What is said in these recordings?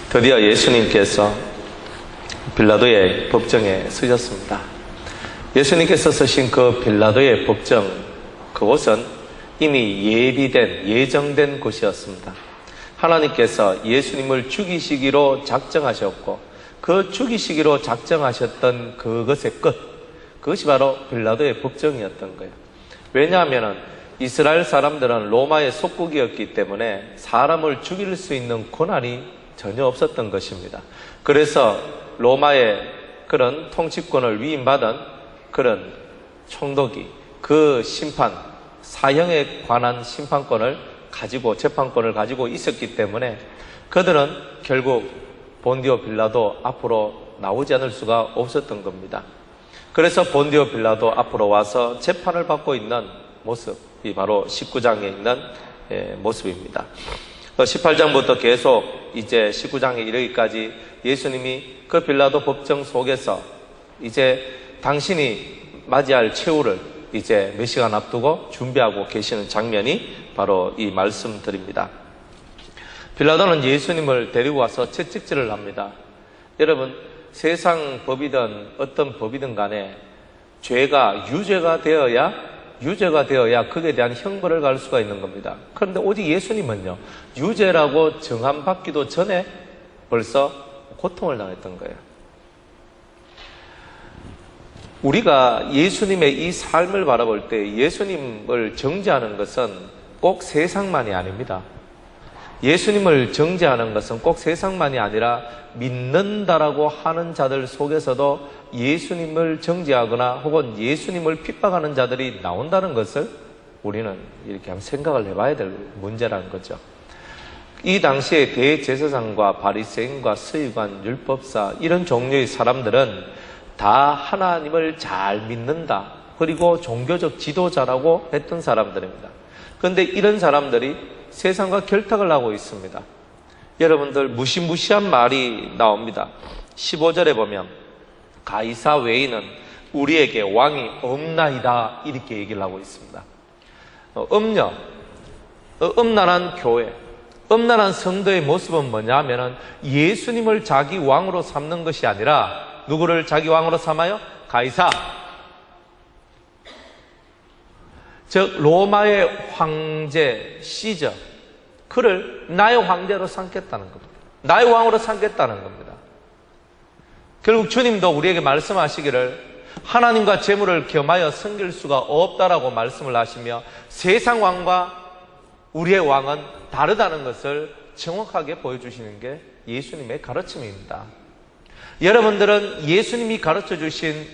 드디어 예수님께서 빌라도의 법정에 서셨습니다. 예수님께서 서신 그 빌라도의 법정, 그곳은 이미 예비된, 예정된 곳이었습니다. 하나님께서 예수님을 죽이시기로 작정하셨고, 그 죽이시기로 작정하셨던 그것의 끝, 그것이 바로 빌라도의 법정이었던 거예요. 왜냐하면 이스라엘 사람들은 로마의 속국이었기 때문에 사람을 죽일 수 있는 권한이 전혀 없었던 것입니다. 그래서 로마의 그런 통치권을 위임받은 그런 총독이 그 심판, 사형에 관한 심판권을 가지고, 재판권을 가지고 있었기 때문에 그들은 결국 본디오 빌라도 앞으로 나오지 않을 수가 없었던 겁니다. 그래서 본디오 빌라도 앞으로 와서 재판을 받고 있는 모습이 바로 19장에 있는 모습입니다. 18장부터 계속 이제 19장에 이르기까지 예수님이 그 빌라도 법정 속에서 이제 당신이 맞이할 최후를 이제 몇 시간 앞두고 준비하고 계시는 장면이 바로 이 말씀드립니다. 빌라도는 예수님을 데리고 와서 채찍질을 합니다. 여러분, 세상 법이든 어떤 법이든 간에 죄가 유죄가 되어야 거기에 대한 형벌을 갈 수가 있는 겁니다. 그런데 오직 예수님은요, 유죄라고 정함받기도 전에 벌써 고통을 당했던 거예요. 우리가 예수님의 이 삶을 바라볼 때 예수님을 정죄하는 것은 꼭 세상만이 아닙니다. 예수님을 정죄하는 것은 꼭 세상만이 아니라 믿는다라고 하는 자들 속에서도 예수님을 정죄하거나 혹은 예수님을 핍박하는 자들이 나온다는 것을 우리는 이렇게 한번 생각을 해봐야 될 문제라는 거죠. 이 당시에 대제사장과 바리새인과 서기관, 율법사 이런 종류의 사람들은 다 하나님을 잘 믿는다, 그리고 종교적 지도자라고 했던 사람들입니다. 그런데 이런 사람들이 세상과 결탁을 하고 있습니다. 여러분들, 무시무시한 말이 나옵니다. 15절에 보면 가이사 외에는 우리에게 왕이 없나이다, 이렇게 얘기를 하고 있습니다. 음란한 교회, 음란한 성도의 모습은 뭐냐 하면은 예수님을 자기 왕으로 삼는 것이 아니라 누구를 자기 왕으로 삼아요? 가이사, 즉 로마의 황제 시저, 그를 나의 황제로 삼겠다는 겁니다. 나의 왕으로 삼겠다는 겁니다. 결국 주님도 우리에게 말씀하시기를 하나님과 재물을 겸하여 섬길 수가 없다라고 말씀을 하시며 세상 왕과 우리의 왕은 다르다는 것을 정확하게 보여주시는 게 예수님의 가르침입니다. 여러분들은 예수님이 가르쳐 주신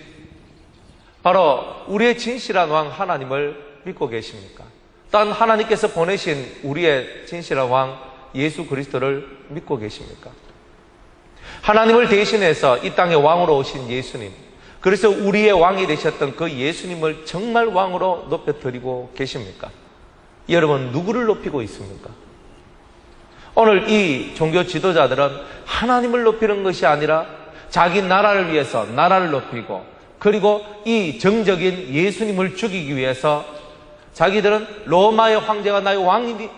바로 우리의 진실한 왕 하나님을 믿고 계십니까? 또한 하나님께서 보내신 우리의 진실한 왕 예수 그리스도를 믿고 계십니까? 하나님을 대신해서 이 땅에 왕으로 오신 예수님, 그래서 우리의 왕이 되셨던 그 예수님을 정말 왕으로 높여드리고 계십니까? 여러분, 누구를 높이고 있습니까? 오늘 이 종교 지도자들은 하나님을 높이는 것이 아니라 자기 나라를 위해서 나라를 높이고, 그리고 이 정적인 예수님을 죽이기 위해서 자기들은 로마의 황제가 나의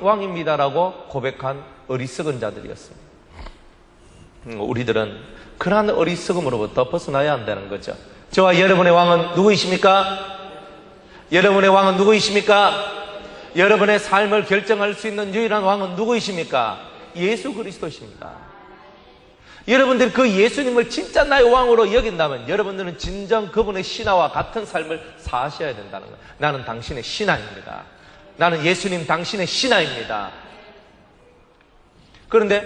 왕입니다라고 고백한 어리석은 자들이었습니다. 우리들은 그러한 어리석음으로부터 벗어나야 한다는 거죠. 저와 여러분의 왕은 누구이십니까? 여러분의 왕은 누구이십니까? 여러분의 삶을 결정할 수 있는 유일한 왕은 누구이십니까? 예수 그리스도십니다. 여러분들이 그 예수님을 진짜 나의 왕으로 여긴다면 여러분들은 진정 그분의 신하와 같은 삶을 사셔야 된다는 거예요. 나는 당신의 신하입니다. 나는 예수님 당신의 신하입니다. 그런데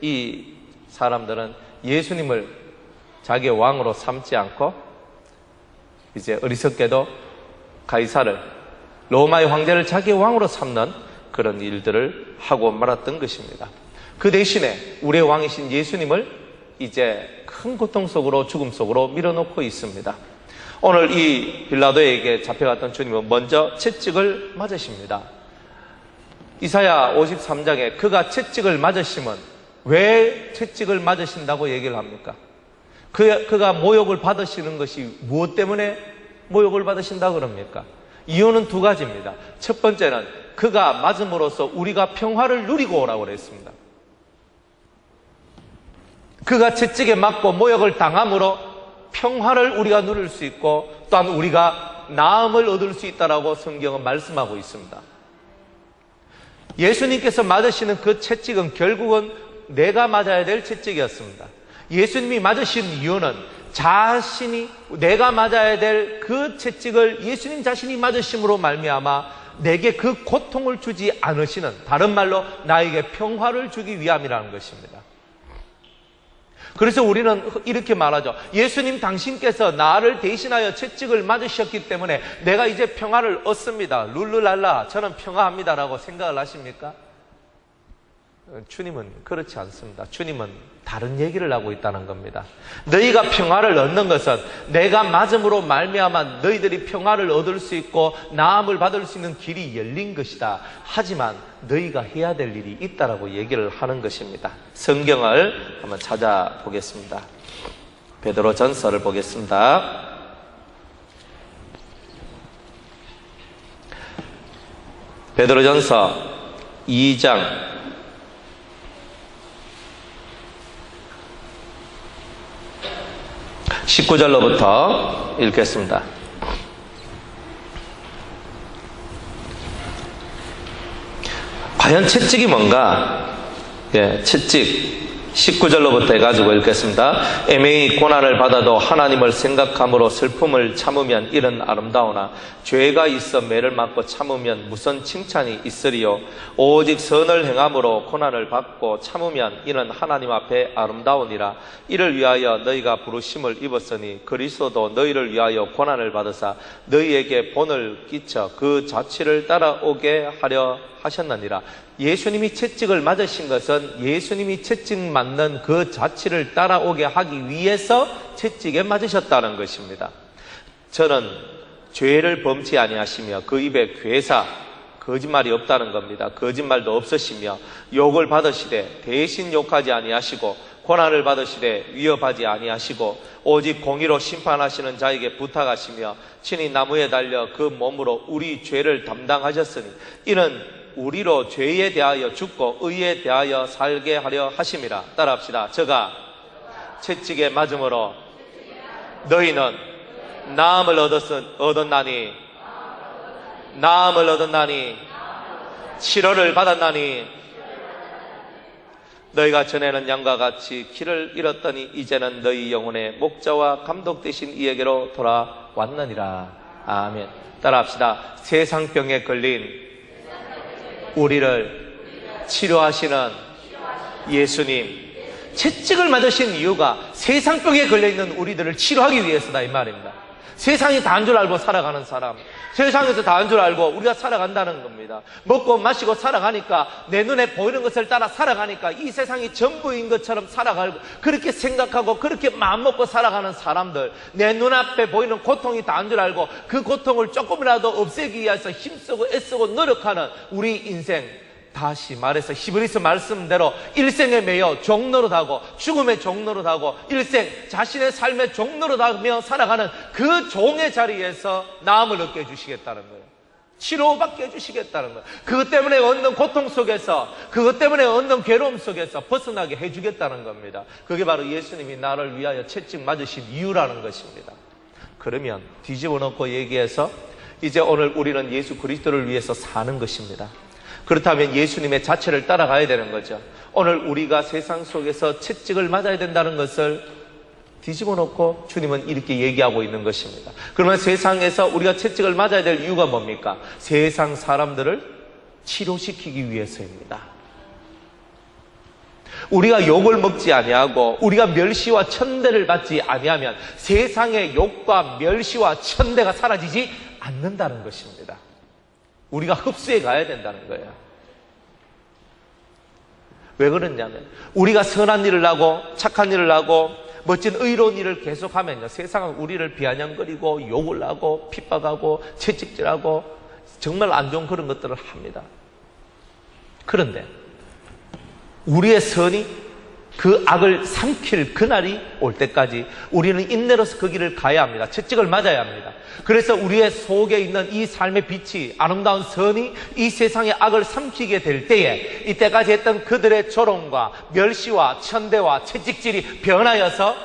이 사람들은 예수님을 자기의 왕으로 삼지 않고 이제 어리석게도 가이사를, 로마의 황제를 자기의 왕으로 삼는 그런 일들을 하고 말았던 것입니다. 그 대신에 우리의 왕이신 예수님을 이제 큰 고통 속으로, 죽음 속으로 밀어놓고 있습니다. 오늘 이 빌라도에게 잡혀갔던 주님은 먼저 채찍을 맞으십니다. 이사야 53장에 그가 채찍을 맞으시면 왜 채찍을 맞으신다고 얘기를 합니까? 그가 모욕을 받으시는 것이 무엇 때문에 모욕을 받으신다고 그럽니까? 이유는 두 가지입니다. 첫 번째는 그가 맞음으로써 우리가 평화를 누리고 오라고 그랬습니다. 그가 채찍에 맞고 모욕을 당함으로 평화를 우리가 누릴 수 있고 또한 우리가 나음을 얻을 수 있다라고 성경은 말씀하고 있습니다. 예수님께서 맞으시는 그 채찍은 결국은 내가 맞아야 될 채찍이었습니다. 예수님이 맞으신 이유는 자신이 내가 맞아야 될 그 채찍을 예수님 자신이 맞으심으로 말미암아 내게 그 고통을 주지 않으시는, 다른 말로 나에게 평화를 주기 위함이라는 것입니다. 그래서 우리는 이렇게 말하죠. 예수님 당신께서 나를 대신하여 채찍을 맞으셨기 때문에 내가 이제 평화를 얻습니다. 룰루랄라 저는 평화합니다라고 생각을 하십니까? 주님은 그렇지 않습니다. 주님은 다른 얘기를 하고 있다는 겁니다. 너희가 평화를 얻는 것은 내가 맞음으로 말미암아 너희들이 평화를 얻을 수 있고 나음을 받을 수 있는 길이 열린 것이다. 하지만 너희가 해야 될 일이 있다라고 얘기를 하는 것입니다. 성경을 한번 찾아보겠습니다. 베드로전서를 보겠습니다. 베드로전서 2장 19절로부터 읽겠습니다. 과연 채찍이 뭔가? 채찍 19절로부터 해가지고 읽겠습니다. 애매히 고난을 받아도 하나님을 생각함으로 슬픔을 참으면 이는 아름다우나 죄가 있어 매를 맞고 참으면 무슨 칭찬이 있으리요. 오직 선을 행함으로 고난을 받고 참으면 이는 하나님 앞에 아름다우니라. 이를 위하여 너희가 부르심을 입었으니 그리스도도 너희를 위하여 고난을 받으사 너희에게 본을 끼쳐 그 자취를 따라오게 하려 하셨느니라. 예수님이 채찍을 맞으신 것은 예수님이 채찍 맞는 그 자취를 따라오게 하기 위해서 채찍에 맞으셨다는 것입니다. 저는 죄를 범치 아니하시며 그 입에 괴사 거짓말이 없다는 겁니다. 거짓말도 없으시며 욕을 받으시되 대신 욕하지 아니하시고 고난을 받으시되 위협하지 아니하시고 오직 공의로 심판하시는 자에게 부탁하시며 친히 나무에 달려 그 몸으로 우리 죄를 담당하셨으니 이는 우리로 죄에 대하여 죽고 의에 대하여 살게 하려 하심이라. 따라합시다. 저가 채찍에 맞음으로 너희는 나음을 얻었나니 나음을 얻었나니 치료를 받았나니 너희가 전에는 양과 같이 길을 잃었더니 이제는 너희 영혼의 목자와 감독 되신 이에게로 돌아왔느니라. 아멘. 따라합시다. 세상병에 걸린 우리를 치료하시는 예수님, 채찍을 맞으신 이유가 세상병에 걸려있는 우리들을 치료하기 위해서다 이 말입니다. 세상이 다인 줄 알고 살아가는 사람, 세상에서 다인 줄 알고 우리가 살아간다는 겁니다. 먹고 마시고 살아가니까, 내 눈에 보이는 것을 따라 살아가니까 이 세상이 전부인 것처럼 살아가고 그렇게 생각하고 그렇게 마음먹고 살아가는 사람들, 내 눈앞에 보이는 고통이 다인 줄 알고 그 고통을 조금이라도 없애기 위해서 힘쓰고 애쓰고 노력하는 우리 인생, 다시 말해서 히브리서 말씀대로 일생에 매여 종노릇하고 죽음의 종노릇하고 일생 자신의 삶의 종노릇하며 살아가는 그 종의 자리에서 나음을 얻게 해주시겠다는 거예요. 치료받게 해주시겠다는 거예요. 그것 때문에 얻는 고통 속에서, 그것 때문에 얻는 괴로움 속에서 벗어나게 해주겠다는 겁니다. 그게 바로 예수님이 나를 위하여 채찍 맞으신 이유라는 것입니다. 그러면 뒤집어 놓고 얘기해서 이제 오늘 우리는 예수 그리스도를 위해서 사는 것입니다. 그렇다면 예수님의 자체를 따라가야 되는 거죠. 오늘 우리가 세상 속에서 채찍을 맞아야 된다는 것을 뒤집어 놓고 주님은 이렇게 얘기하고 있는 것입니다. 그러면 세상에서 우리가 채찍을 맞아야 될 이유가 뭡니까? 세상 사람들을 치료시키기 위해서입니다. 우리가 욕을 먹지 아니하고 우리가 멸시와 천대를 받지 아니하면 세상의 욕과 멸시와 천대가 사라지지 않는다는 것입니다. 우리가 흡수해 가야 된다는 거예요. 왜 그러냐면 우리가 선한 일을 하고 착한 일을 하고 멋진 의로운 일을 계속하면요, 세상은 우리를 비아냥거리고 욕을 하고 핍박하고 채찍질하고 정말 안 좋은 그런 것들을 합니다. 그런데 우리의 선이 그 악을 삼킬 그날이 올 때까지 우리는 인내로서 그 길을 가야 합니다. 채찍을 맞아야 합니다. 그래서 우리의 속에 있는 이 삶의 빛이, 아름다운 선이 이 세상의 악을 삼키게 될 때에 이때까지 했던 그들의 조롱과 멸시와 천대와 채찍질이 변하여서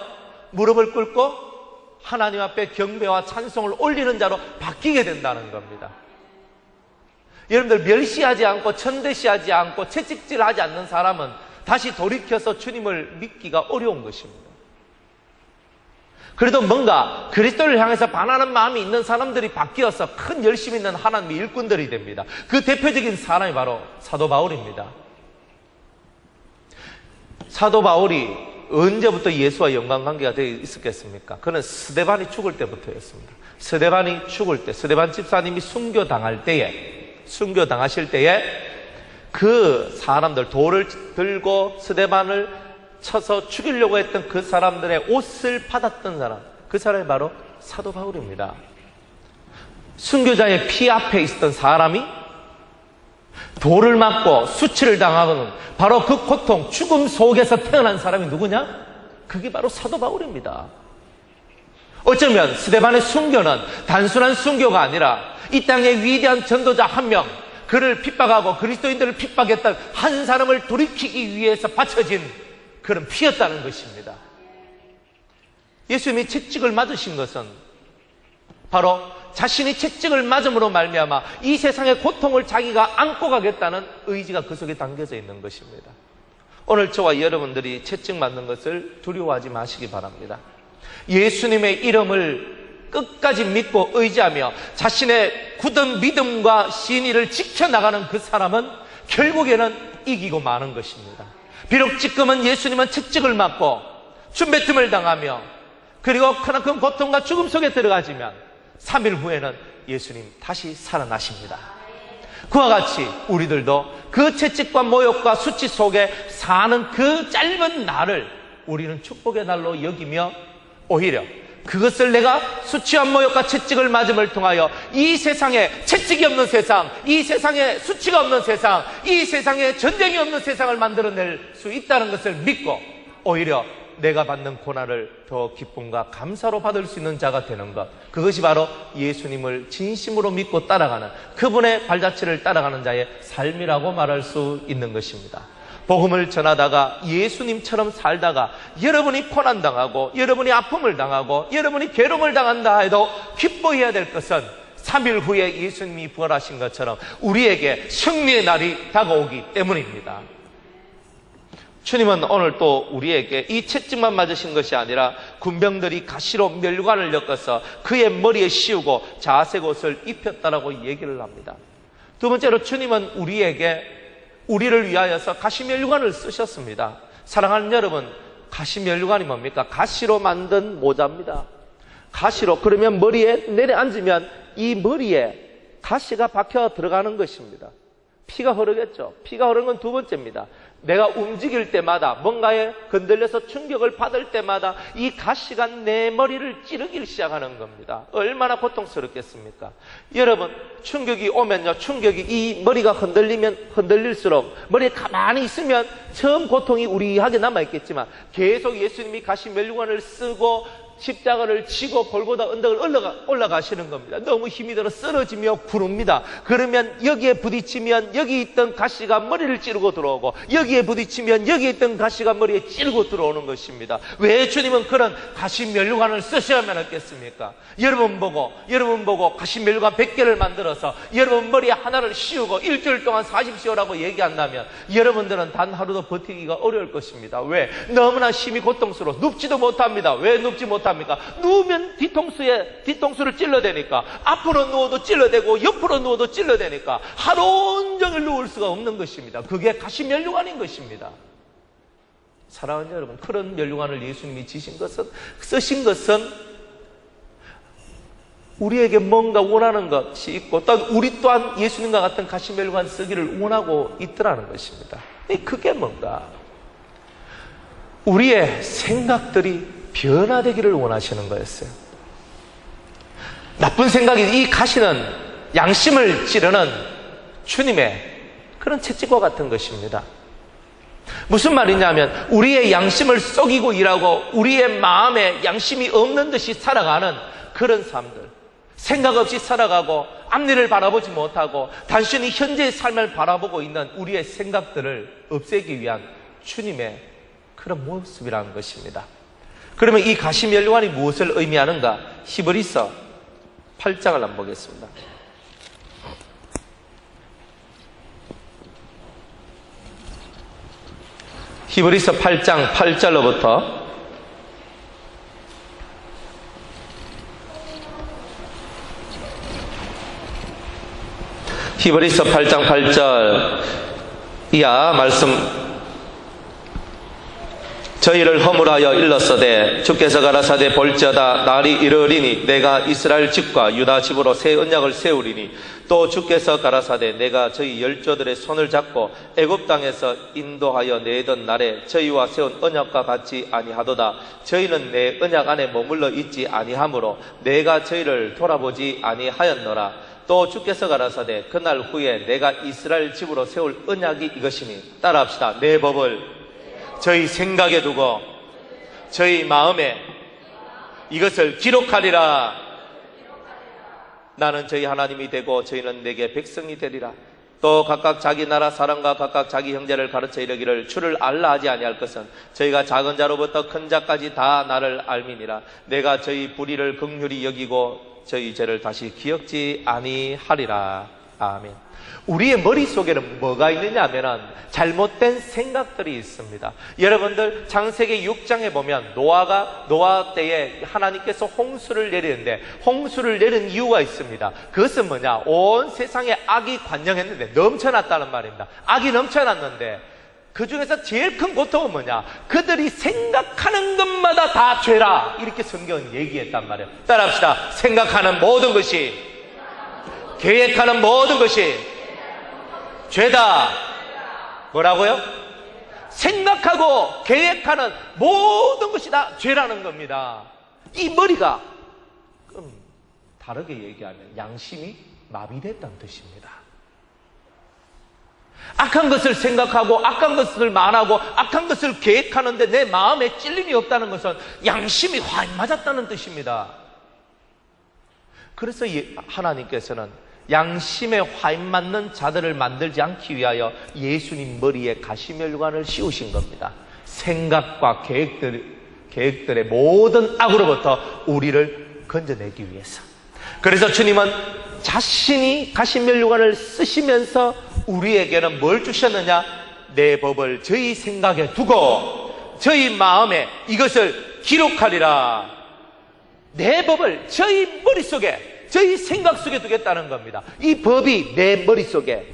무릎을 꿇고 하나님 앞에 경배와 찬송을 올리는 자로 바뀌게 된다는 겁니다. 여러분들, 멸시하지 않고 천대시하지 않고 채찍질하지 않는 사람은 다시 돌이켜서 주님을 믿기가 어려운 것입니다. 그래도 뭔가 그리스도를 향해서 반하는 마음이 있는 사람들이 바뀌어서 큰 열심히 있는 하나님의 일꾼들이 됩니다. 그 대표적인 사람이 바로 사도 바울입니다. 사도 바울이 언제부터 예수와 연관관계가 되어 있었겠습니까? 그는 스데반이 죽을 때부터였습니다. 스데반이 죽을 때, 스데반 집사님이 순교당하실 때에 그 사람들, 돌을 들고 스데반을 쳐서 죽이려고 했던 그 사람들의 옷을 받았던 사람, 그 사람이 바로 사도 바울입니다. 순교자의 피 앞에 있었던 사람이 돌을 맞고 수치를 당하고는 바로 그 고통, 죽음 속에서 태어난 사람이 누구냐? 그게 바로 사도 바울입니다. 어쩌면 스데반의 순교는 단순한 순교가 아니라 이 땅의 위대한 전도자 한 명, 그를 핍박하고 그리스도인들을 핍박했던 한 사람을 돌이키기 위해서 바쳐진 그런 피였다는 것입니다. 예수님이 채찍을 맞으신 것은 바로 자신이 채찍을 맞음으로 말미암아 이 세상의 고통을 자기가 안고 가겠다는 의지가 그 속에 담겨져 있는 것입니다. 오늘 저와 여러분들이 채찍 맞는 것을 두려워하지 마시기 바랍니다. 예수님의 이름을 끝까지 믿고 의지하며 자신의 굳은 믿음과 신의를 지켜나가는 그 사람은 결국에는 이기고 마는 것입니다. 비록 지금은 예수님은 채찍을 맞고 춤뱉음을 당하며 그리고 크나큰 고통과 죽음 속에 들어가지만 3일 후에는 예수님 다시 살아나십니다. 그와 같이 우리들도 그 채찍과 모욕과 수치 속에 사는 그 짧은 날을 우리는 축복의 날로 여기며 오히려 그것을 내가 수치와 모욕과 채찍을 맞음을 통하여 이 세상에 채찍이 없는 세상, 이 세상에 수치가 없는 세상, 이 세상에 전쟁이 없는 세상을 만들어낼 수 있다는 것을 믿고 오히려 내가 받는 고난을 더 기쁨과 감사로 받을 수 있는 자가 되는 것, 그것이 바로 예수님을 진심으로 믿고 따라가는, 그분의 발자취를 따라가는 자의 삶이라고 말할 수 있는 것입니다. 복음을 전하다가 예수님처럼 살다가 여러분이 고난당하고 여러분이 아픔을 당하고 여러분이 괴로움을 당한다 해도 기뻐해야 될 것은 3일 후에 예수님이 부활하신 것처럼 우리에게 승리의 날이 다가오기 때문입니다. 주님은 오늘 또 우리에게 이 채찍만 맞으신 것이 아니라 군병들이 가시로 멸관을 엮어서 그의 머리에 씌우고 자색 옷을 입혔다라고 얘기를 합니다. 두 번째로 주님은 우리를 위하여서 가시면류관을 쓰셨습니다. 사랑하는 여러분, 가시면류관이 뭡니까? 가시로 만든 모자입니다. 가시로, 그러면 머리에 내려앉으면 이 머리에 가시가 박혀 들어가는 것입니다. 피가 흐르겠죠. 피가 흐르는 건 두 번째입니다. 내가 움직일 때마다, 뭔가에 건들려서 충격을 받을 때마다 이 가시가 내 머리를 찌르기 시작하는 겁니다. 얼마나 고통스럽겠습니까? 여러분, 충격이 오면요, 충격이 이 머리가 흔들릴수록 머리에 가만히 있으면 처음 고통이 우리하게 남아있겠지만 계속 예수님이 가시 면류관을 쓰고 십자가를 지고 골고다 언덕을 올라가시는 겁니다. 너무 힘이 들어 쓰러지며 구릅니다. 그러면 여기에 부딪히면 여기 있던 가시가 머리를 찌르고 들어오고 여기에 부딪히면 여기 있던 가시가 머리에 찌르고 들어오는 것입니다. 왜 주님은 그런 가시 면류관을 쓰셔야만 했겠습니까? 여러분 보고 가시 면류관 100개를 만들어서 여러분 머리에 하나를 씌우고 일주일 동안 사십시오라고 얘기한다면 여러분들은 단 하루도 버티기가 어려울 것입니다. 왜? 너무나 심히 고통스러워 눕지도 못합니다. 왜 눕지 못합니까? 누우면 뒤통수를 찔러대니까, 앞으로 누워도 찔러대고 옆으로 누워도 찔러대니까 하루 온종일 누울 수가 없는 것입니다. 그게 가시면류관인 것입니다. 사랑하는 여러분, 그런 면류관을 예수님이 쓰신 것은 우리에게 뭔가 원하는 것이 있고 또 우리 또한 예수님과 같은 가시면류관 쓰기를 원하고 있더라는 것입니다. 그게 뭔가? 우리의 생각들이 변화되기를 원하시는 거였어요. 나쁜 생각이, 이 가시는 양심을 찌르는 주님의 그런 채찍과 같은 것입니다. 무슨 말이냐면 우리의 양심을 속이고 일하고 우리의 마음에 양심이 없는 듯이 살아가는 그런 사람들, 생각 없이 살아가고 앞니를 바라보지 못하고 단순히 현재의 삶을 바라보고 있는 우리의 생각들을 없애기 위한 주님의 그런 모습이라는 것입니다. 그러면 이 가시면류관이 무엇을 의미하는가? 히브리서 8장을 한번 보겠습니다. 히브리서 8장 8절로부터 히브리서 8장 8절 이하 말씀, 저희를 허물하여 일렀으되 주께서 가라사대 볼지어다 날이 이르리니 내가 이스라엘 집과 유다 집으로 새 언약을 세우리니 또 주께서 가라사대 내가 저희 열조들의 손을 잡고 애굽 땅에서 인도하여 내던 날에 저희와 세운 언약과 같지 아니하도다. 저희는 내 언약 안에 머물러 있지 아니하므로 내가 저희를 돌아보지 아니하였노라. 또 주께서 가라사대 그날 후에 내가 이스라엘 집으로 세울 언약이 이것이니, 따라합시다. 내 법을 저희 생각에 두고 저희 마음에 이것을 기록하리라. 나는 저희 하나님이 되고 저희는 내게 백성이 되리라. 또 각각 자기 나라 사람과 각각 자기 형제를 가르쳐 이르기를 주를 알라 하지 아니할 것은 저희가 작은 자로부터 큰 자까지 다 나를 알미니라. 내가 저희 불의를 긍휼히 여기고 저희 죄를 다시 기억지 아니하리라. 아멘. 우리의 머릿속에는 뭐가 있느냐 하면은 잘못된 생각들이 있습니다. 여러분들 창세기 6장에 보면 노아 때에 하나님께서 홍수를 내리는데 홍수를 내린 이유가 있습니다. 그것은 뭐냐? 온 세상에 악이 관영했는데 넘쳐났다는 말입니다. 악이 넘쳐났는데 그 중에서 제일 큰 고통은 뭐냐? 그들이 생각하는 것마다 다 죄라. 이렇게 성경은 얘기했단 말이에요. 따라합시다. 생각하는 모든 것이, 계획하는 모든 것이 죄다. 뭐라고요? 생각하고 계획하는 모든 것이 다 죄라는 겁니다. 이 머리가 다르게 얘기하면 양심이 마비됐다는 뜻입니다. 악한 것을 생각하고 악한 것을 말하고 악한 것을 계획하는데 내 마음에 찔림이 없다는 것은 양심이 확 맞았다는 뜻입니다. 그래서 하나님께서는 양심에 화인 맞는 자들을 만들지 않기 위하여 예수님 머리에 가시면류관을 씌우신 겁니다. 생각과 계획들의 모든 악으로부터 우리를 건져내기 위해서. 그래서 주님은 자신이 가시면류관을 쓰시면서 우리에게는 뭘 주셨느냐? 내 법을 저희 생각에 두고 저희 마음에 이것을 기록하리라. 내 법을 저희 머릿속에, 저희 생각 속에 두겠다는 겁니다. 이 법이 내 머릿속에,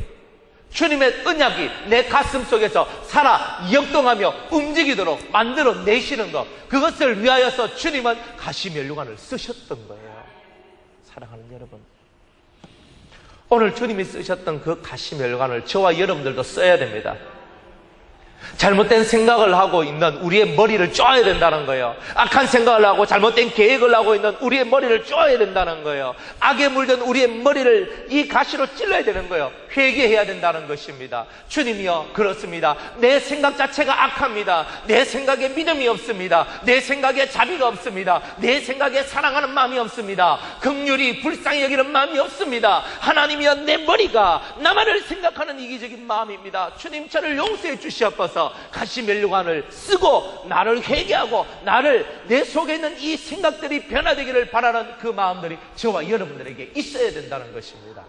주님의 언약이 내 가슴 속에서 살아 역동하며 움직이도록 만들어 내시는 것, 그것을 위하여서 주님은 가시면류관을 쓰셨던 거예요. 사랑하는 여러분, 오늘 주님이 쓰셨던 그 가시면류관을 저와 여러분들도 써야 됩니다. 잘못된 생각을 하고 있는 우리의 머리를 쪼아야 된다는 거예요. 악한 생각을 하고 잘못된 계획을 하고 있는 우리의 머리를 쪼아야 된다는 거예요. 악에 물든 우리의 머리를 이 가시로 찔러야 되는 거예요. 회개해야 된다는 것입니다. 주님이여, 그렇습니다. 내 생각 자체가 악합니다. 내 생각에 믿음이 없습니다. 내 생각에 자비가 없습니다. 내 생각에 사랑하는 마음이 없습니다. 긍휼히 불쌍히 여기는 마음이 없습니다. 하나님이여, 내 머리가 나만을 생각하는 이기적인 마음입니다. 주님, 저를 용서해 주시옵소서. 가시면류관을 쓰고 나를 회개하고 내 속에 있는 이 생각들이 변화되기를 바라는 그 마음들이 저와 여러분들에게 있어야 된다는 것입니다.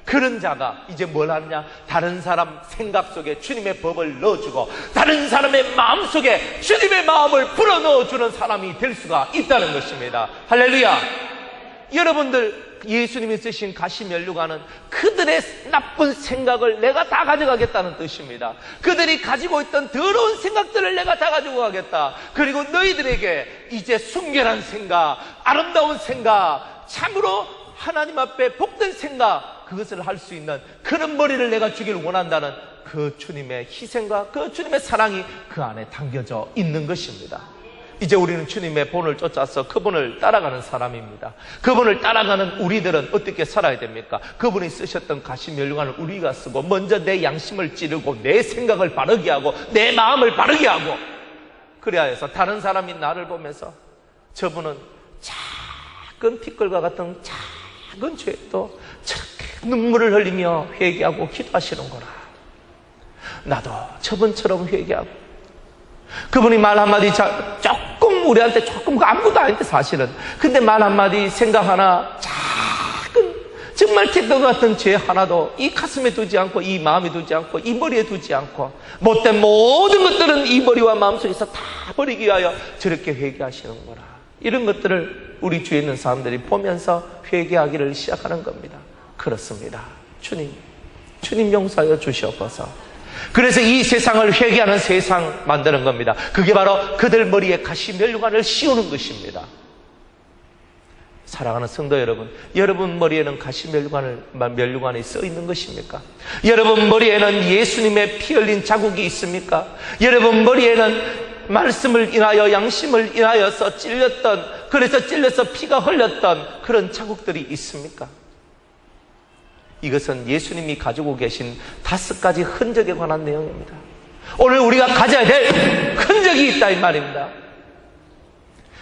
그런 자가 이제 뭘 하느냐? 다른 사람 생각 속에 주님의 법을 넣어주고 다른 사람의 마음 속에 주님의 마음을 불어넣어주는 사람이 될 수가 있다는 것입니다. 할렐루야. 여러분들, 예수님이 쓰신 가시면류관은 그들의 나쁜 생각을 내가 다 가져가겠다는 뜻입니다. 그들이 가지고 있던 더러운 생각들을 내가 다 가지고 가겠다. 그리고 너희들에게 이제 순결한 생각, 아름다운 생각, 참으로 하나님 앞에 복된 생각, 그것을 할 수 있는 그런 머리를 내가 주길 원한다는 그 주님의 희생과 그 주님의 사랑이 그 안에 담겨져 있는 것입니다. 이제 우리는 주님의 본을 쫓아서 그분을 따라가는 사람입니다. 그분을 따라가는 우리들은 어떻게 살아야 됩니까? 그분이 쓰셨던 가시면류관을 우리가 쓰고 먼저 내 양심을 찌르고 내 생각을 바르게 하고 내 마음을 바르게 하고, 그래야 해서 다른 사람이 나를 보면서 저분은 작은 티끌과 같은 작은 죄도 저렇게 눈물을 흘리며 회개하고 기도하시는구나. 나도 저분처럼 회개하고, 그분이 말 한마디 조금 우리한테 조금 아무것도 아닌데 사실은, 근데 말 한마디 생각 하나 작은 정말 티끌 같은 죄 하나도 이 가슴에 두지 않고 이 마음에 두지 않고 이 머리에 두지 않고 못된 모든 것들은 이 머리와 마음속에서 다 버리기 위하여 저렇게 회개하시는구나. 이런 것들을 우리 주위에 있는 사람들이 보면서 회개하기를 시작하는 겁니다. 그렇습니다. 주님 용서하여 주시옵소서. 그래서 이 세상을 회개하는 세상 만드는 겁니다. 그게 바로 그들 머리에 가시면류관을 씌우는 것입니다. 사랑하는 성도 여러분, 여러분 머리에는 가시면류관이 써 있는 것입니까? 여러분 머리에는 예수님의 피 흘린 자국이 있습니까? 여러분 머리에는 말씀을 인하여 양심을 인하여서 그래서 찔려서 피가 흘렸던 그런 자국들이 있습니까? 이것은 예수님이 가지고 계신 5가지 흔적에 관한 내용입니다. 오늘 우리가 가져야 될 흔적이 있다 이 말입니다.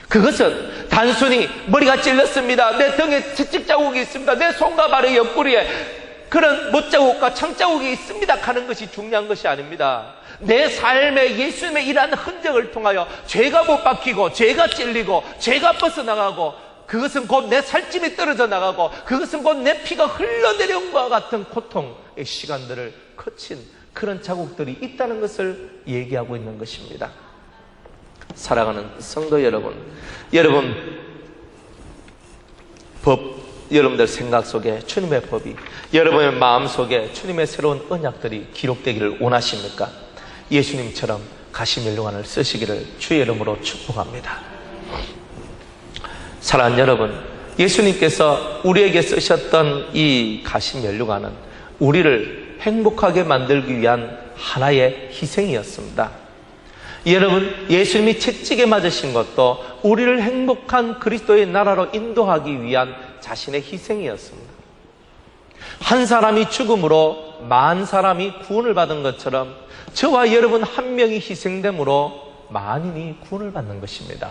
그것은 단순히 머리가 찔렸습니다, 내 등에 채찍 자국이 있습니다, 내 손과 발의 옆구리에 그런 못자국과 창자국이 있습니다 하는 것이 중요한 것이 아닙니다. 내 삶에 예수님의 일하는 흔적을 통하여 죄가 못 박히고 죄가 찔리고 죄가 벗어나가고, 그것은 곧 내 살집이 떨어져 나가고, 그것은 곧 내 피가 흘러내려온 것과 같은 고통의 시간들을 거친 그런 자국들이 있다는 것을 얘기하고 있는 것입니다. 사랑하는 성도 여러분, 여러분들 생각 속에 주님의 법이, 여러분의 마음 속에 주님의 새로운 언약들이 기록되기를 원하십니까? 예수님처럼 가시면류관을 쓰시기를 주의 이름으로 축복합니다. 사랑하는 여러분, 예수님께서 우리에게 쓰셨던 이 가시면류관은 우리를 행복하게 만들기 위한 하나의 희생이었습니다. 여러분, 예수님이 채찍에 맞으신 것도 우리를 행복한 그리스도의 나라로 인도하기 위한 자신의 희생이었습니다. 한 사람이 죽음으로 만 사람이 구원을 받은 것처럼 저와 여러분 한 명이 희생됨으로 만인이 구원을 받는 것입니다.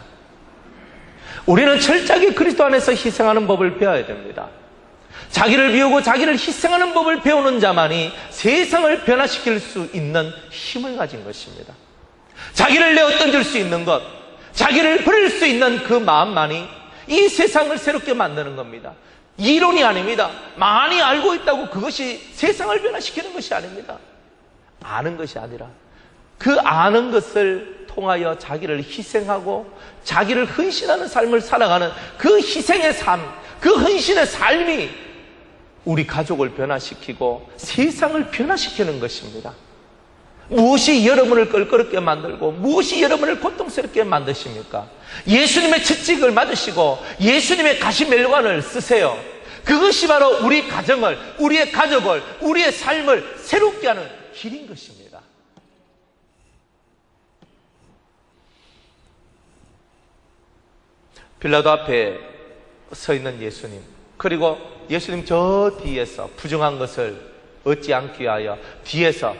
우리는 철저하게 그리스도 안에서 희생하는 법을 배워야 됩니다. 자기를 비우고 자기를 희생하는 법을 배우는 자만이 세상을 변화시킬 수 있는 힘을 가진 것입니다. 자기를 내어 던질 수 있는 것, 자기를 버릴 수 있는 그 마음만이 이 세상을 새롭게 만드는 겁니다. 이론이 아닙니다. 많이 알고 있다고 그것이 세상을 변화시키는 것이 아닙니다. 아는 것이 아니라 그 아는 것을 통하여 자기를 희생하고 자기를 헌신하는 삶을 살아가는 그 희생의 삶, 그 헌신의 삶이 우리 가족을 변화시키고 세상을 변화시키는 것입니다. 무엇이 여러분을 껄끄럽게 만들고 무엇이 여러분을 고통스럽게 만드십니까? 예수님의 채찍을 맞으시고 예수님의 가시면류관을 쓰세요. 그것이 바로 우리 가정을, 우리의 가족을, 우리의 삶을 새롭게 하는 길인 것입니다. 빌라도 앞에 서 있는 예수님, 그리고 예수님 저 뒤에서 부정한 것을 얻지 않기 위하여 뒤에서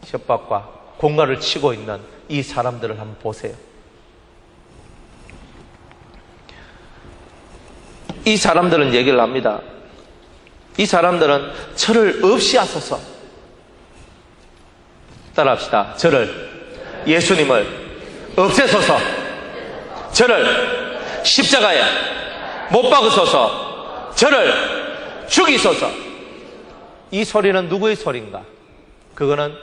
협박과 공갈을 치고 있는 이 사람들을 한번 보세요. 이 사람들은 얘기를 합니다. 이 사람들은 저를 없이 하소서. 따라합시다. 예수님을 없애소서. 저를 십자가에 못 박으소서. 저를 죽이소서. 이 소리는 누구의 소리인가? 그거는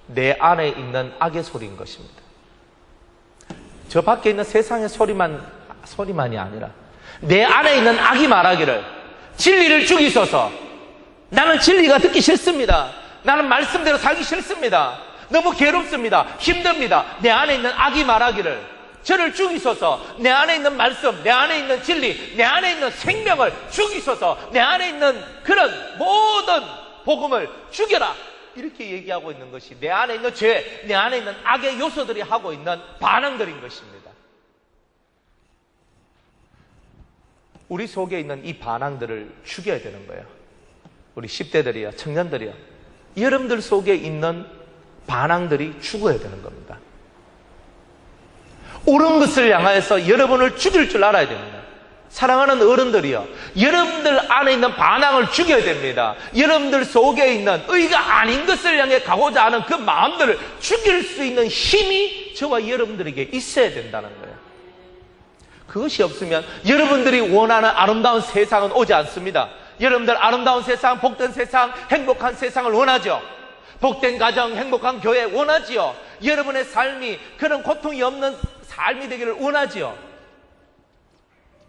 내 안에 있는 악의 소리인 것입니다. 저 밖에 있는 세상의 소리만이 아니라 내 안에 있는 악이 말하기를 진리를 죽이소서. 나는 진리가 듣기 싫습니다. 나는 말씀대로 살기 싫습니다. 너무 괴롭습니다. 힘듭니다. 내 안에 있는 악이 말하기를 저를 죽이소서. 내 안에 있는 말씀, 내 안에 있는 진리, 내 안에 있는 생명을 죽이소서. 내 안에 있는 그런 모든 복음을 죽여라. 이렇게 얘기하고 있는 것이 내 안에 있는 죄, 내 안에 있는 악의 요소들이 하고 있는 반응들인 것입니다. 우리 속에 있는 이 반항들을 죽여야 되는 거예요. 우리 10대들이요, 청년들이요. 여러분들 속에 있는 반항들이 죽어야 되는 겁니다. 옳은 것을 향하여서 여러분을 죽일 줄 알아야 됩니다. 사랑하는 어른들이요, 여러분들 안에 있는 반항을 죽여야 됩니다. 여러분들 속에 있는 의가 아닌 것을 향해 가고자 하는 그 마음들을 죽일 수 있는 힘이 저와 여러분들에게 있어야 된다는 거예요. 그것이 없으면 여러분들이 원하는 아름다운 세상은 오지 않습니다. 여러분들 아름다운 세상, 복된 세상, 행복한 세상을 원하죠. 복된 가정, 행복한 교회 원하지요. 여러분의 삶이 그런 고통이 없는 삶이 되기를 원하지요.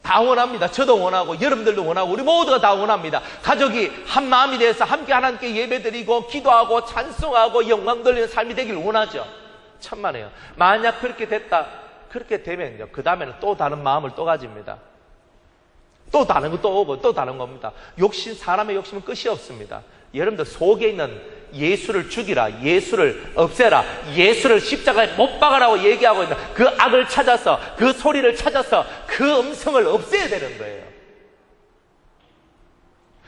다 원합니다. 저도 원하고 여러분들도 원하고 우리 모두가 다 원합니다. 가족이 한 마음이 되어서 함께 하나님께 예배드리고 기도하고 찬송하고 영광 돌리는 삶이 되기를 원하죠. 천만에요. 만약 그렇게 되면요, 그 다음에는 또 다른 마음을 또 가집니다. 또 다른 거 또 오고 또 다른 겁니다. 사람의 욕심은 끝이 없습니다. 여러분들 속에 있는 예수를 죽이라, 예수를 없애라, 예수를 십자가에 못 박아라고 얘기하고 있는 그 악을 찾아서, 그 소리를 찾아서 그 음성을 없애야 되는 거예요.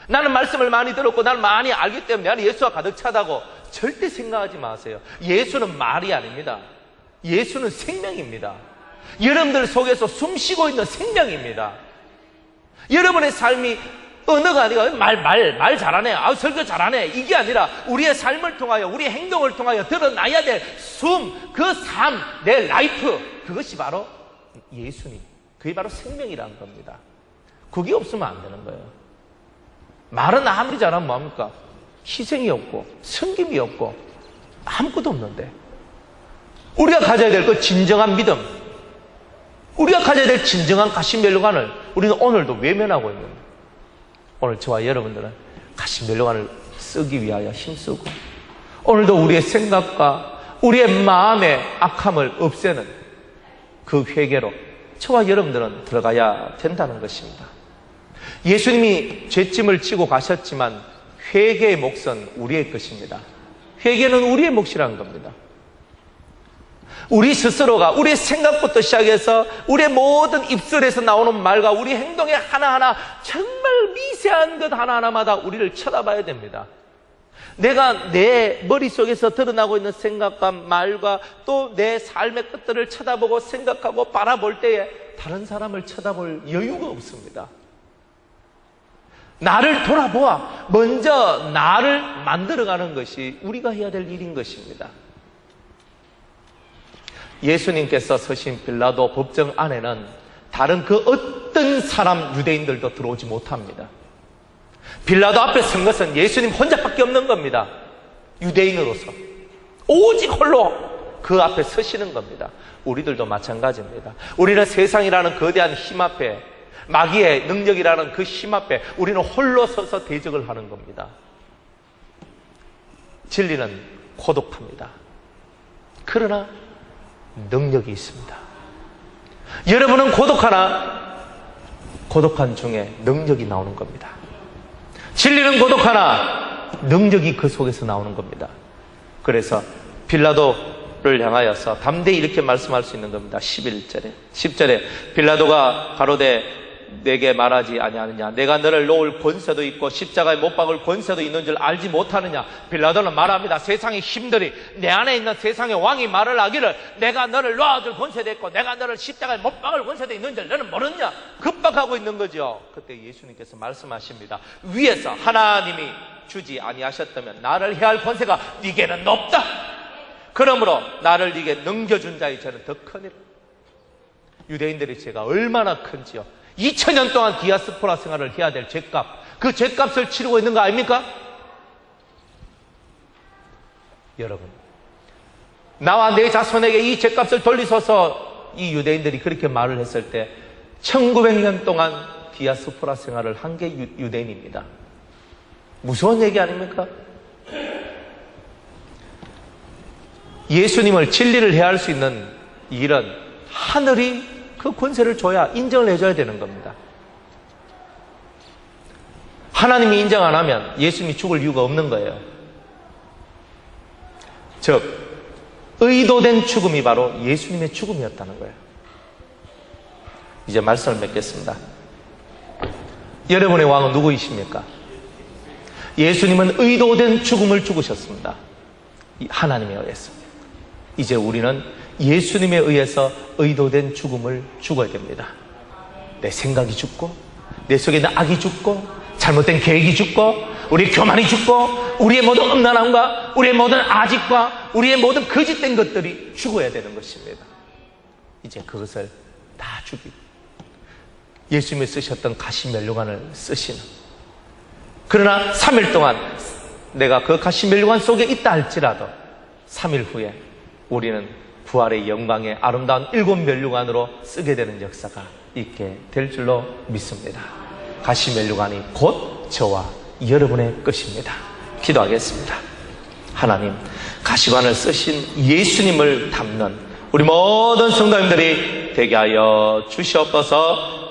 나는 말씀을 많이 들었고 나는 많이 알기 때문에 나는 예수가 가득 차다고 절대 생각하지 마세요. 예수는 말이 아닙니다. 예수는 생명입니다. 여러분들 속에서 숨쉬고 있는 생명입니다. 여러분의 삶이 언어가 아니라 말 잘하네, 설교 잘하네, 이게 아니라 우리의 삶을 통하여, 우리의 행동을 통하여 드러나야 될 그 삶, 내 라이프, 그것이 바로 예수님, 그게 바로 생명이라는 겁니다. 그게 없으면 안 되는 거예요. 말은 아무리 잘하면 뭐합니까? 희생이 없고 섬김이 없고 아무것도 없는데, 우리가 가져야 될 그 진정한 믿음, 우리가 가져야 될 진정한 가시면류관을 우리는 오늘도 외면하고 있는데, 오늘 저와 여러분들은 가시면류관을 쓰기 위하여 힘쓰고, 오늘도 우리의 생각과 우리의 마음의 악함을 없애는 그 회개로 저와 여러분들은 들어가야 된다는 것입니다. 예수님이 죄짐을 지고 가셨지만 회개의 몫은 우리의 것입니다. 회개는 우리의 몫이라는 겁니다. 우리 스스로가 우리의 생각부터 시작해서 우리의 모든 입술에서 나오는 말과 우리 행동의 하나하나, 정말 미세한 것 하나하나마다 우리를 쳐다봐야 됩니다. 내가 내 머릿속에서 드러나고 있는 생각과 말과 또 내 삶의 끝들을 쳐다보고 생각하고 바라볼 때에 다른 사람을 쳐다볼 여유가 없습니다. 나를 돌아보아 먼저 나를 만들어가는 것이 우리가 해야 될 일인 것입니다. 예수님께서 서신 빌라도 법정 안에는 다른 그 어떤 사람, 유대인들도 들어오지 못합니다. 빌라도 앞에 선 것은 예수님 혼자밖에 없는 겁니다. 유대인으로서 오직 홀로 그 앞에 서시는 겁니다. 우리들도 마찬가지입니다. 우리는 세상이라는 거대한 힘 앞에, 마귀의 능력이라는 그 힘 앞에 우리는 홀로 서서 대적을 하는 겁니다. 진리는 고독합니다. 그러나 능력이 있습니다. 여러분은 고독하나 고독한 중에 능력이 나오는 겁니다. 진리는 고독하나 능력이 그 속에서 나오는 겁니다. 그래서 빌라도를 향하여서 담대히 이렇게 말씀할 수 있는 겁니다. 10절에 빌라도가 가로되 내게 말하지 아니하느냐, 내가 너를 놓을 권세도 있고 십자가에 못 박을 권세도 있는 줄 알지 못하느냐. 빌라도는 말합니다. 세상의 힘들이, 내 안에 있는 세상의 왕이 말을 하기를 내가 너를 놓아줄 권세도 있고 내가 너를 십자가에 못 박을 권세도 있는 줄 너는 모르느냐, 급박하고 있는 거죠. 그때 예수님께서 말씀하십니다. 위에서 하나님이 주지 아니하셨다면 나를 해할 권세가 네게는 없다. 그러므로 나를 네게 넘겨준 자의 죄는 더 크니라. 유대인들의 죄가 얼마나 큰지요. 2000년 동안 디아스포라 생활을 해야 될 죄값, 그 죄값을 치르고 있는 거 아닙니까? 여러분, 나와 내 자손에게 이 죄값을 돌리소서, 이 유대인들이 그렇게 말을 했을 때 1900년 동안 디아스포라 생활을 한 게 유대인입니다. 무서운 얘기 아닙니까? 예수님을 진리를 해할 수 있는 일은 하늘이 그 권세를 줘야, 인정을 해줘야 되는 겁니다. 하나님이 인정 안 하면 예수님이 죽을 이유가 없는 거예요. 즉, 의도된 죽음이 바로 예수님의 죽음이었다는 거예요. 이제 말씀을 맺겠습니다. 여러분의 왕은 누구이십니까? 예수님은 의도된 죽음을 죽으셨습니다. 하나님에 의해서. 이제 우리는 예수님에 의해서 의도된 죽음을 죽어야 됩니다. 내 생각이 죽고, 내 속에 있는 악이 죽고, 잘못된 계획이 죽고, 우리의 교만이 죽고, 우리의 모든 음란함과 우리의 모든 아집과 우리의 모든 거짓된 것들이 죽어야 되는 것입니다. 이제 그것을 다 죽이고 예수님이 쓰셨던 가시면류관을 쓰시는, 그러나 3일 동안 내가 그 가시면류관 속에 있다 할지라도 3일 후에 우리는 부활의 영광의 아름다운 7면류관으로 쓰게 되는 역사가 있게 될 줄로 믿습니다. 가시면류관이 곧 저와 여러분의 것입니다. 기도하겠습니다. 하나님, 가시관을 쓰신 예수님을 담는 우리 모든 성도님들이 되게 하여 주시옵소서.